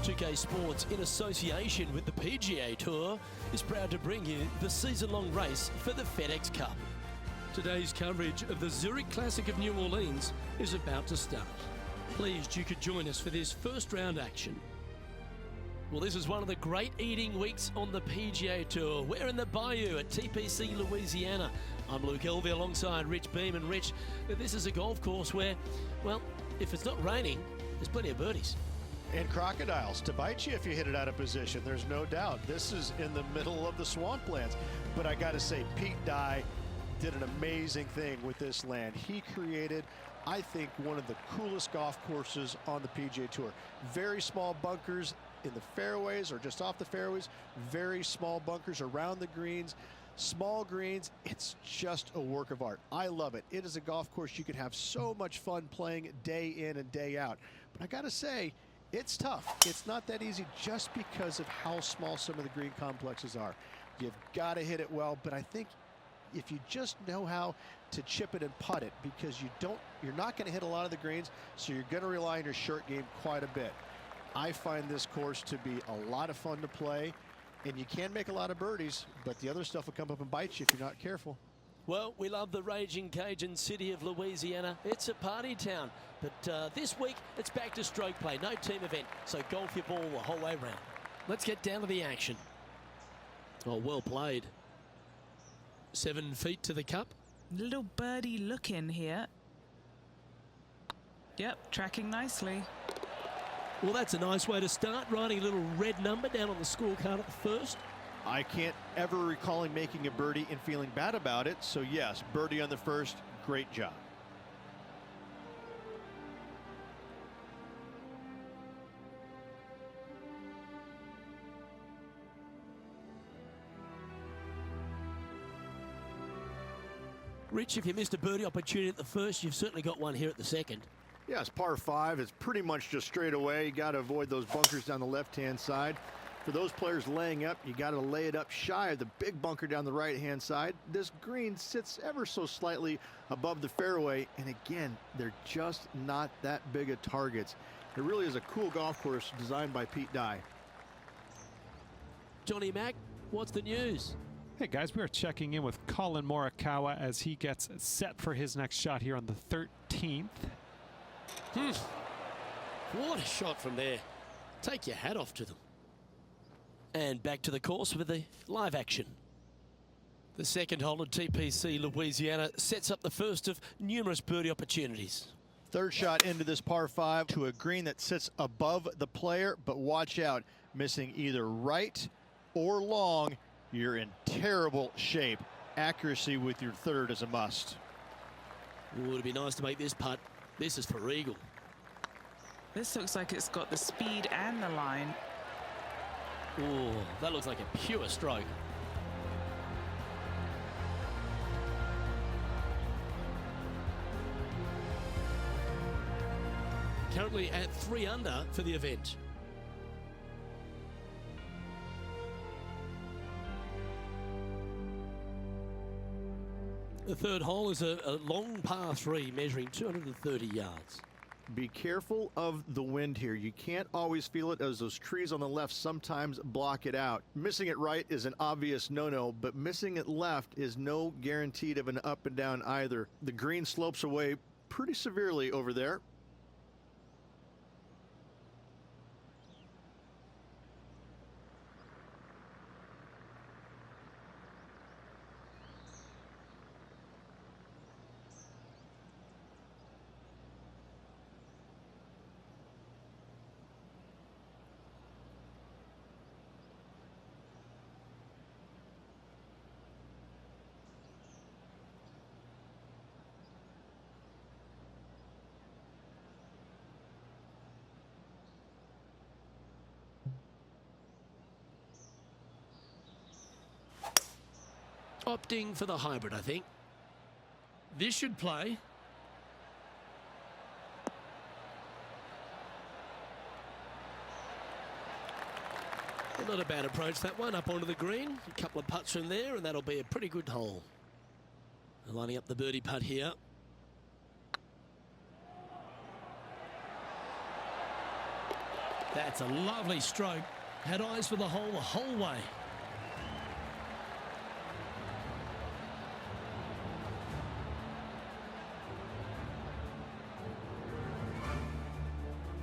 2K Sports, in association with the PGA Tour, is proud to bring you the season-long race for the FedEx Cup. Today's coverage of the Zurich Classic of New Orleans is about to start. Pleased you could join us for this first round action. Well, this is one of the great eating weeks on the PGA Tour. We're in the Bayou at TPC Louisiana. I'm Luke Elvey alongside Rich Beam. And Rich, this is a golf course where, well, if it's not raining, there's plenty of birdies. And crocodiles to bite you if you hit it out of position. There's no doubt. This is in the middle of the swamplands. But I got to say, Pete Dye did an amazing thing with this land. He created, I think, one of the coolest golf courses on the PGA Tour. Very small bunkers in the fairways or just off the fairways. Very small bunkers around the greens. Small greens. It's just a work of art. I love it. It is a golf course you could have so much fun playing day in and day out. But I got to say, it's tough. It's not that easy just because of how small some of the green complexes are. You've got to hit it well, but I think if you just know how to chip it and putt it, because you're not going to hit a lot of the greens, so you're going to rely on your short game quite a bit. I find this course to be a lot of fun to play, and you can make a lot of birdies, but the other stuff will come up and bite you if you're not careful. Well, we love the raging Cajun city of Louisiana. It's a party town. But this week, it's back to stroke play. No team event, so golf your ball the whole way round. Let's get down to the action. Oh, well played. 7 feet to the cup. Little birdie look in here. Yep, tracking nicely. Well, that's a nice way to start, writing a little red number down on the scorecard at the first. I can't ever recall him making a birdie and feeling bad about it. So yes, birdie on the first, great job. Rich, if you missed a birdie opportunity at the first, you've certainly got one here at the second. Yeah, it's par 5. It's pretty much just straight away. You got to avoid those bunkers down the left-hand side. For those players laying up, you got to lay it up shy of the big bunker down the right-hand side. This green sits ever so slightly above the fairway, and again, they're just not that big of targets. It really is a cool golf course designed by Pete Dye. Johnny Mack, what's the news? Hey guys, we are checking in with Colin Morikawa as he gets set for his next shot here on the 13th. What a shot from there. Take your hat off to them. And back to the course with the live action. The second hole at TPC Louisiana sets up the first of numerous birdie opportunities. Third shot into this par 5 to a green that sits above the player, but watch out, missing either right or long. You're in terrible shape. Accuracy with your third is a must. Ooh, it'd be nice to make this putt. This is for eagle. This looks like it's got the speed and the line. Ooh, that looks like a pure stroke. Currently at 3 under for the event. The third hole is a long par 3 measuring 230 yards. Be careful of the wind here. You can't always feel it as those trees on the left sometimes block it out. Missing it right is an obvious no-no, but missing it left is no guaranteed of an up and down either. The green slopes away pretty severely over there. Opting for the hybrid, I think. This should play. Well, not a bad approach, that one, up onto the green. A couple of putts from there, and that'll be a pretty good hole. Lining up the birdie putt here. That's a lovely stroke. Had eyes for the whole way.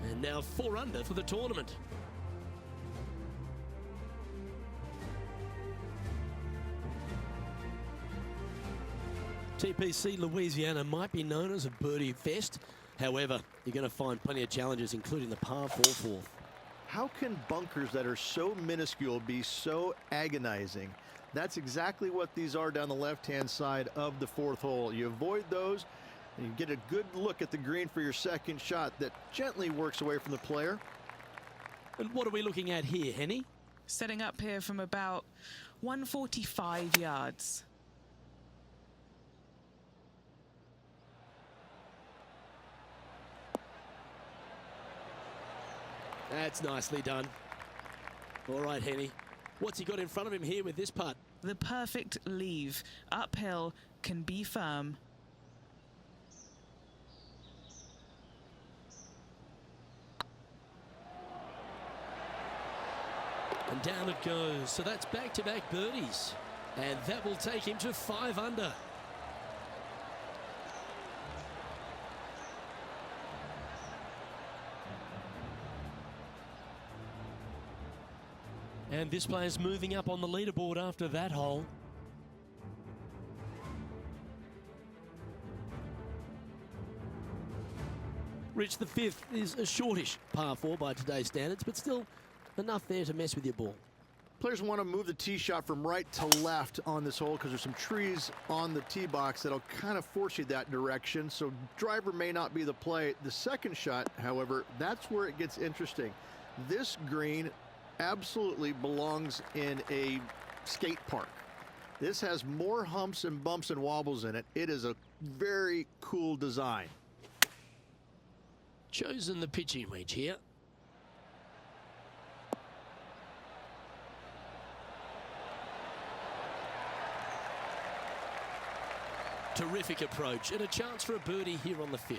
And now 4 under for the tournament. TPC Louisiana might be known as a birdie fest. However, you're going to find plenty of challenges, including the par 4 fourth. How can bunkers that are so minuscule be so agonizing? That's exactly what these are down the left-hand side of the 4th hole. You avoid those, and you get a good look at the green for your second shot that gently works away from the player. And what are we looking at here, Henny? Setting up here from about 145 yards. That's nicely done. All right, Henny. What's he got in front of him here with this putt? The perfect leave. Uphill, can be firm. And down it goes. So that's back-to-back birdies. And that will take him to 5 under. And this player's moving up on the leaderboard after that hole. Rich, the 5th is a shortish par 4 by today's standards, but still enough there to mess with your ball. Players want to move the tee shot from right to left on this hole because there's some trees on the tee box that'll kind of force you that direction, so driver may not be the play. The second shot, however, that's where it gets interesting. This green absolutely belongs in a skate park. This has more humps and bumps and wobbles in it. It is a very cool design. Chosen the pitching wedge here. Terrific approach and a chance for a birdie here on the 5th.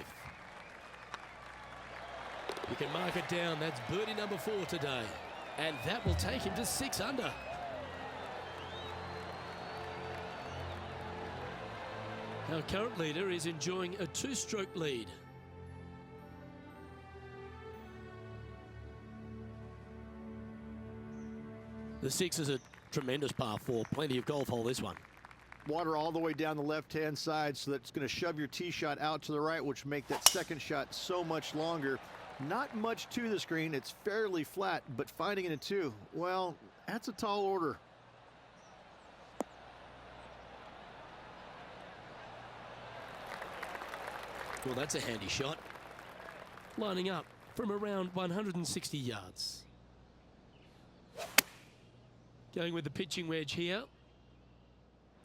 You can mark it down. That's birdie number 4 today. And that will take him to 6 under. Our current leader is enjoying a 2-stroke lead. The 6 is a tremendous par 4. Plenty of golf hole, this one. Water all the way down the left-hand side, so that's going to shove your tee shot out to the right, which will make that second shot so much longer. Not much to the screen. It's fairly flat, but finding it in 2, well, that's a tall order. Well, that's a handy shot. Lining up from around 160 yards. Going with the pitching wedge here.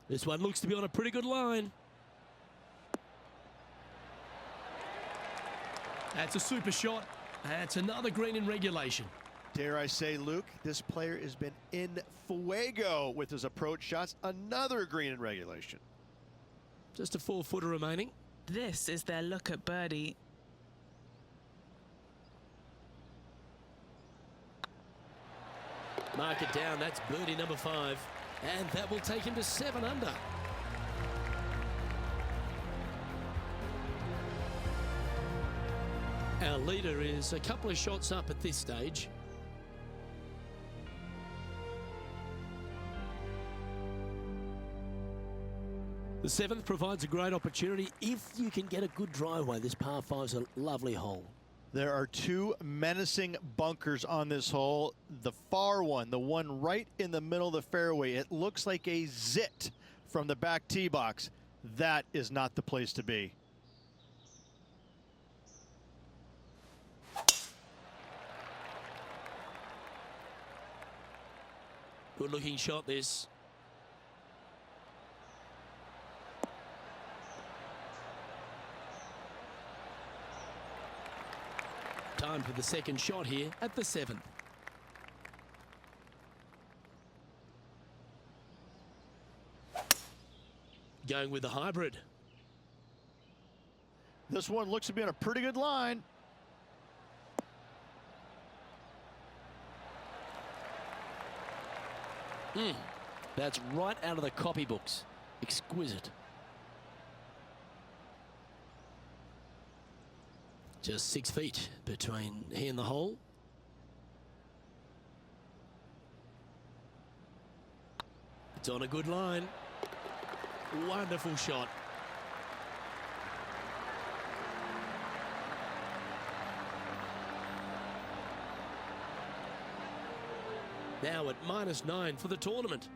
This one looks to be on a pretty good line. That's a super shot. That's another green in regulation. Dare I say, Luke, this player has been in fuego with his approach shots. Another green in regulation. Just a 4-footer remaining. This is their look at birdie. Mark it down. That's birdie number 5. And that will take him to 7 under. Our leader is a couple of shots up at this stage. The 7th provides a great opportunity if you can get a good driveway. This par 5's a lovely hole. There are 2 menacing bunkers on this hole. The far one, the one right in the middle of the fairway, it looks like a zit from the back tee box. That is not the place to be. Good looking shot this. Time for the second shot here at the 7th. Going with the hybrid. This one looks to be on a pretty good line. That's right out of the copybooks. Exquisite. Just 6 feet between he and the hole. It's on a good line. Wonderful shot. Now at -9 for the tournament.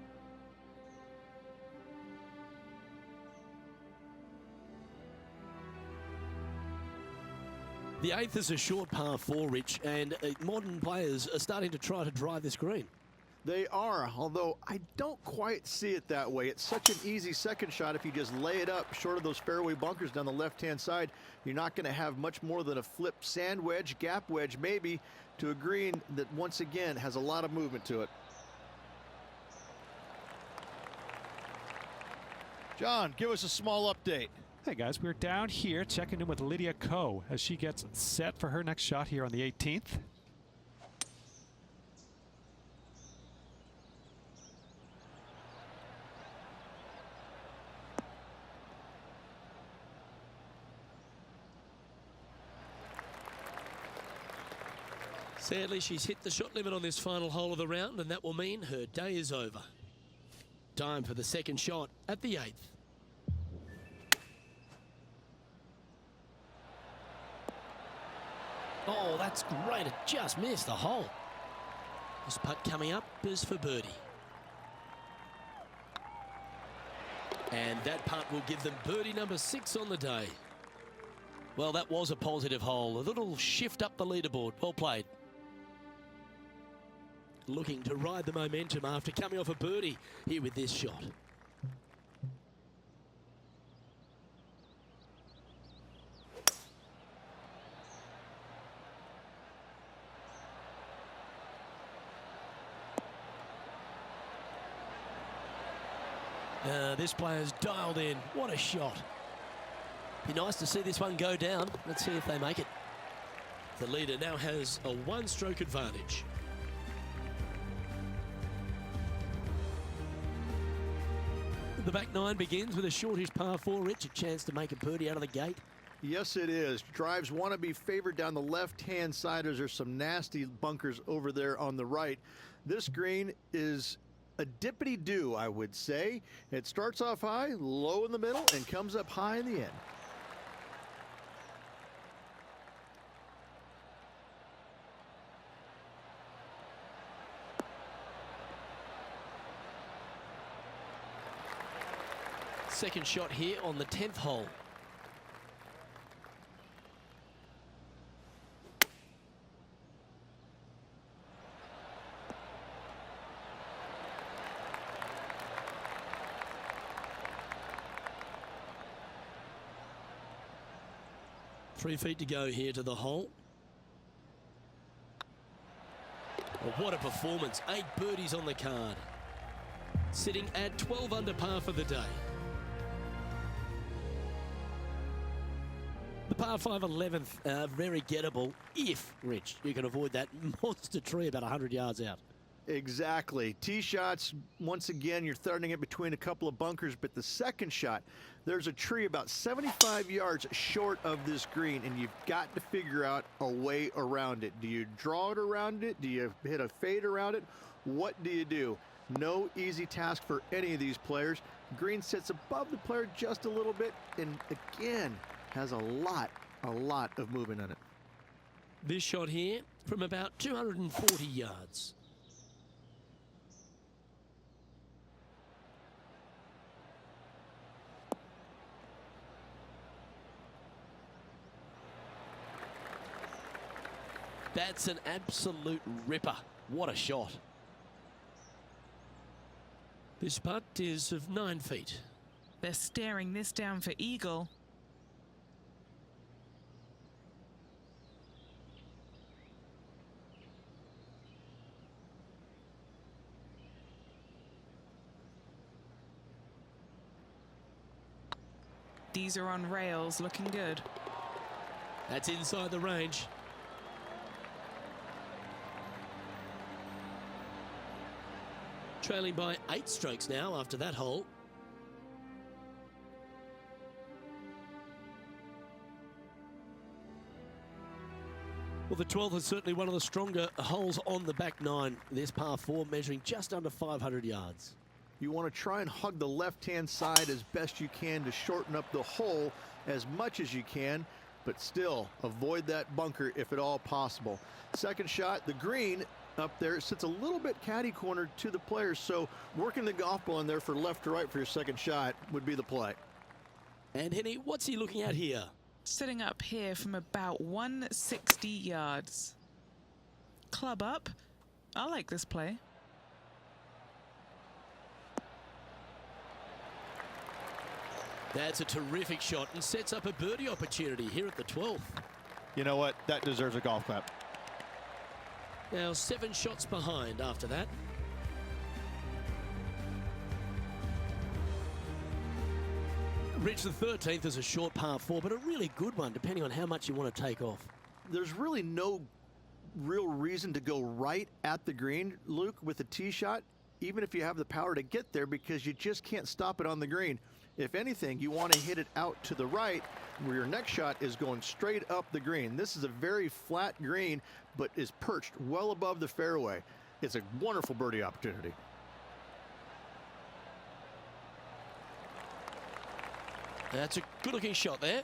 The 8th is a short par 4, Rich, and modern players are starting to try to drive this green. They are, although I don't quite see it that way. It's such an easy second shot if you just lay it up short of those fairway bunkers down the left-hand side. You're not going to have much more than a flip sand wedge, gap wedge maybe, to a green that once again has a lot of movement to it. John, give us a small update. Hey guys, we're down here checking in with Lydia Ko as she gets set for her next shot here on the 18th. Sadly, she's hit the shot limit on this final hole of the round, and that will mean her day is over. Time for the second shot at the 8th. Oh, that's great. It just missed the hole. This putt coming up is for birdie. And that putt will give them birdie number 6 on the day. Well, that was a positive hole. A little shift up the leaderboard. Well played. Looking to ride the momentum after coming off a birdie here with this shot. This player's dialed in. What a shot. Be nice to see this one go down. Let's see if they make it. The leader now has a 1-stroke advantage. The back 9 begins with a shortish par 4, Rich. A chance to make a birdie out of the gate. Yes, it is. Drives want to be favored down the left-hand side as there's some nasty bunkers over there on the right. This green is a dippity-do, I would say. It starts off high, low in the middle, and comes up high in the end. Second shot here on the 10th hole. Three feet to go here to the hole. Oh, what a performance. 8 birdies on the card. Sitting at 12 under par for the day. The par 5 11th, very gettable if, Rich, you can avoid that monster tree about 100 yards out. Exactly. Tee shots, once again, you're throwing it between a couple of bunkers, but the second shot, there's a tree about 75 yards short of this green, and you've got to figure out a way around it. Do you draw it around it? Do you hit a fade around it? What do you do? No easy task for any of these players. Green sits above the player just a little bit, and again, has a lot of movement on it. This shot here from about 240 yards. That's an absolute ripper. What a shot. This putt is of 9 feet. They're staring this down for eagle. These are on rails, looking good. That's inside the range. Trailing by 8 strokes now after that hole. Well, the 12th is certainly one of the stronger holes on the back nine. This par 4 measuring just under 500 yards. You want to try and hug the left-hand side as best you can to shorten up the hole as much as you can, but still avoid that bunker if at all possible. Second shot, the green up there sits a little bit caddy cornered to the players, so working the golf ball in there for left to right for your second shot would be the play. And Henny, what's he looking at here? Sitting up here from about 160 yards. Club up. I like this play. That's a terrific shot and sets up a birdie opportunity here at the 12th. You know what? That deserves a golf clap. Now 7 shots behind after that. Rich, the 13th is a short par 4, but a really good one, depending on how much you want to take off. There's really no real reason to go right at the green, Luke, with a tee shot, even if you have the power to get there, because you just can't stop it on the green. If anything, you want to hit it out to the right, where your next shot is going straight up the green. This is a very flat green, but is perched well above the fairway. It's a wonderful birdie opportunity. That's a good-looking shot there.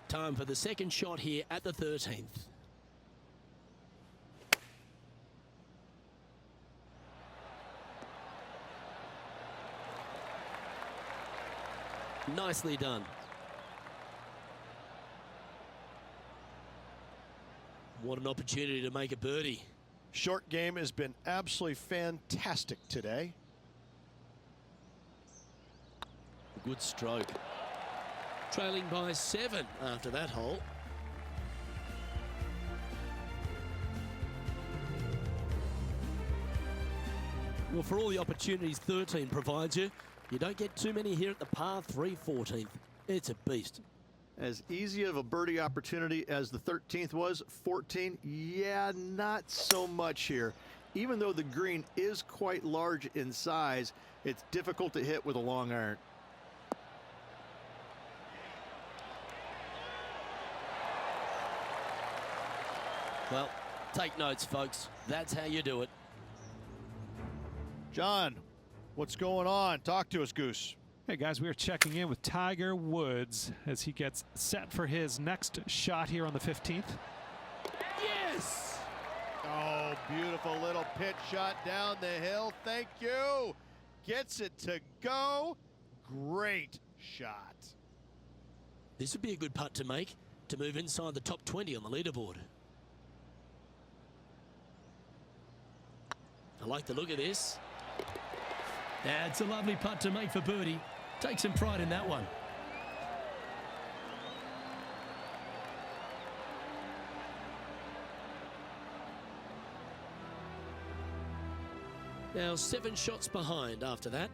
Time for the second shot here at the 13th. Nicely done. What an opportunity to make a birdie. Short game has been absolutely fantastic today. Good stroke. Trailing by 7 after that hole. Well, for all the opportunities 13 provides you, you don't get too many here at the par 3 14th. It's a beast. As easy of a birdie opportunity as the 13th was, 14, yeah, not so much here. Even though the green is quite large in size, it's difficult to hit with a long iron. Well, take notes, folks. That's how you do it. John, what's going on? Talk to us, Goose. Hey guys, we are checking in with Tiger Woods as he gets set for his next shot here on the 15th. Yes! Oh, beautiful little pitch shot down the hill. Thank you. Gets it to go. Great shot. This would be a good putt to make to move inside the top 20 on the leaderboard. I like the look of this. That's a lovely putt to make for birdie. Take some pride in that one. Now 7 shots behind after that.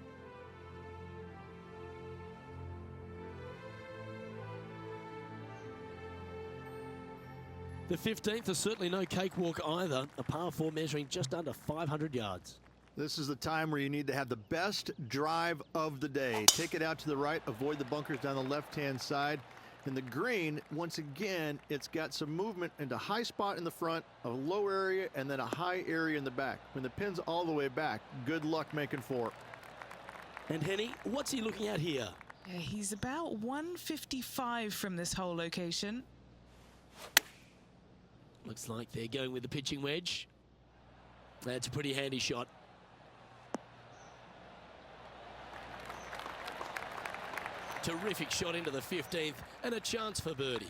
The 15th is certainly no cakewalk either. A par 4 measuring just under 500 yards. This is the time where you need to have the best drive of the day. Take it out to the right, avoid the bunkers down the left-hand side. And the green, once again, it's got some movement into high spot in the front, a low area, and then a high area in the back. When the pin's all the way back, good luck making 4. And Henny, what's he looking at here? Yeah, he's about 155 from this hole location. Looks like they're going with the pitching wedge. That's a pretty handy shot. Terrific shot into the 15th and a chance for birdie.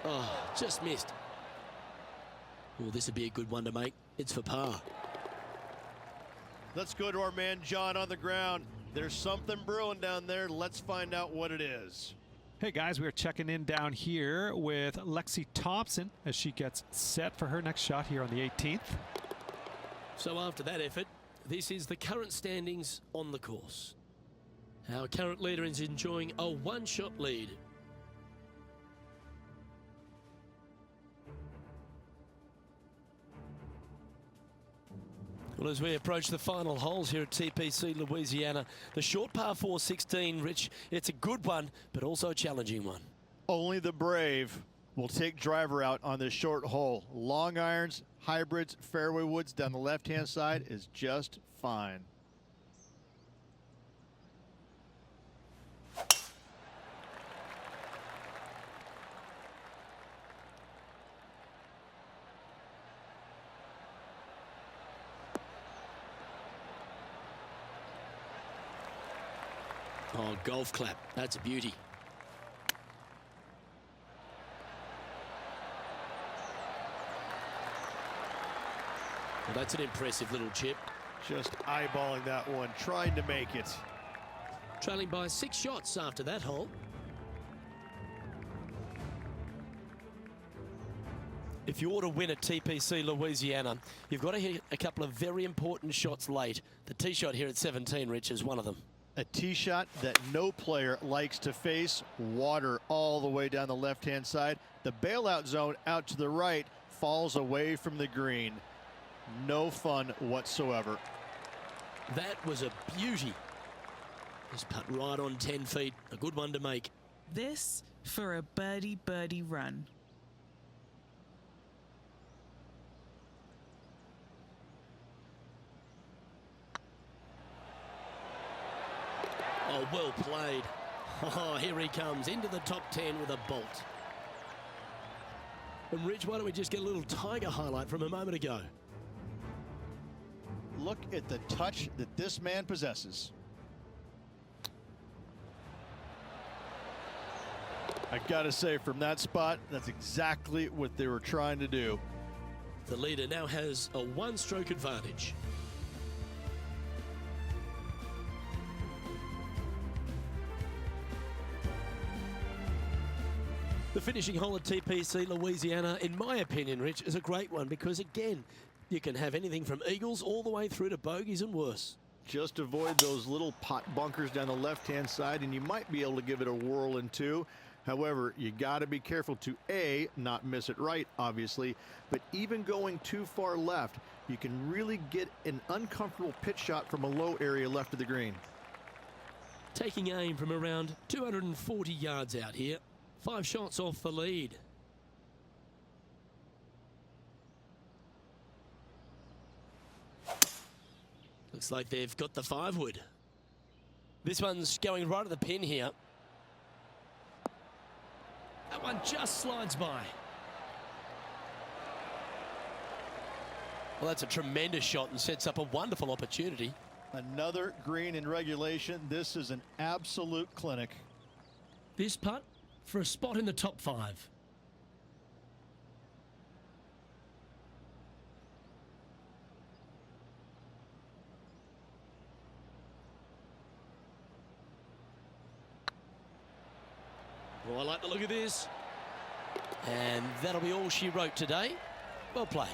Oh, just missed. Oh, this would be a good one to make. It's for par. Let's go to our man John on the ground. There's something brewing down there. Let's find out what it is. Hey guys, we are checking in down here with Lexi Thompson as she gets set for her next shot here on the 18th. So after that effort, this is the current standings on the course. Our current leader is enjoying a 1-shot lead. Well, as we approach the final holes here at TPC Louisiana, the short par 4 16, Rich, it's a good one, but also a challenging one. Only the brave will take driver out on this short hole. Long irons, hybrids, fairway woods down the left-hand side is just fine. Oh, golf clap. That's a beauty. Well, that's an impressive little chip. Just eyeballing that one, trying to make it. Trailing by 6 shots after that hole. If you ought to win at TPC Louisiana, you've got to hit a couple of very important shots late. The tee shot here at 17, Rich, is one of them. A tee shot that no player likes to face. Water all the way down the left-hand side. The bailout zone out to the right falls away from the green. No fun whatsoever. That was a beauty. Just put right on 10 feet. A good one to make. This for a birdie run. Oh, well played. Oh, here he comes into the top 10 with a bolt. And Rich, why don't we just get a little Tiger highlight from a moment ago? Look at the touch that this man possesses. I gotta say, from that spot, that's exactly what they were trying to do. The leader now has a one-stroke advantage. The finishing hole at TPC Louisiana, in my opinion, Rich, is a great one because, again, you can have anything from eagles all the way through to bogeys and worse. Just avoid those little pot bunkers down the left-hand side, and you might be able to give it a whirl in two. However, you got to be careful to A, not miss it right, obviously, but even going too far left, you can really get an uncomfortable pitch shot from a low area left of the green. Taking aim from around 240 yards out here. 5 shots off the lead. Looks like they've got the 5-wood. This one's going right at the pin here. That one just slides by. Well, that's a tremendous shot and sets up a wonderful opportunity. Another green in regulation. This is an absolute clinic. This putt for a spot in the top 5. Well, I like the look of this. And that'll be all she wrote today. Well played.